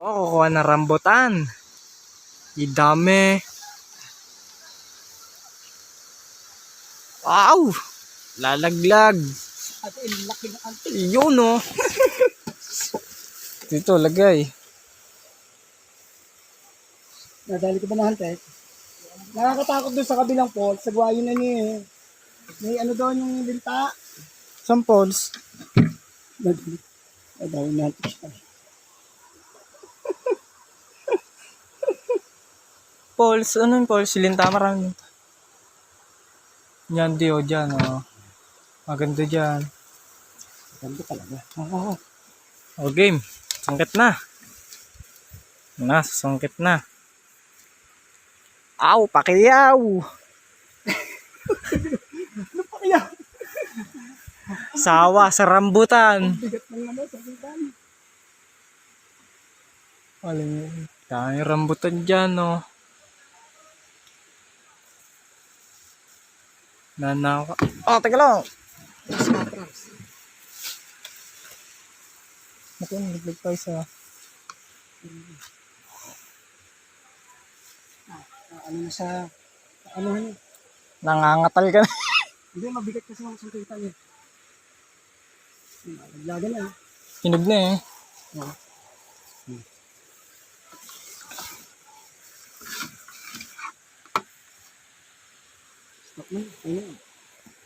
Kukuha na rambutan. Idami. Wow! Lalaglag. At laki ng antik. Yun oh. Dito, lagay. Nadali ko ba na hantek? Nakakatakot doon sa kabilang pole. Sagwayo na niya eh. May ano doon yung linta. Samples. Nadali na hantek siya. Poles, ano yung poles? Silinta, marami. Yan, di o, dyan oh. Maganda dyan. Ganda talaga. Oo. O, game. Sungkit na. Sungkit na. Aw, pakiyaw. Ano pa kaya? Sawa sa rambutan. Bigat ng ano sa bitan. Alam mo, dahil rambutan dyan oh. Nanaka. Oh, teka lang. Naku, naglag tayo sa... Ano na sa... Ano niya? Nangangatal ka na. Hindi, mabigat kasi yung sungkitan niya. Naglagan na. Hinog na eh. Oo. Stop na. Ayun.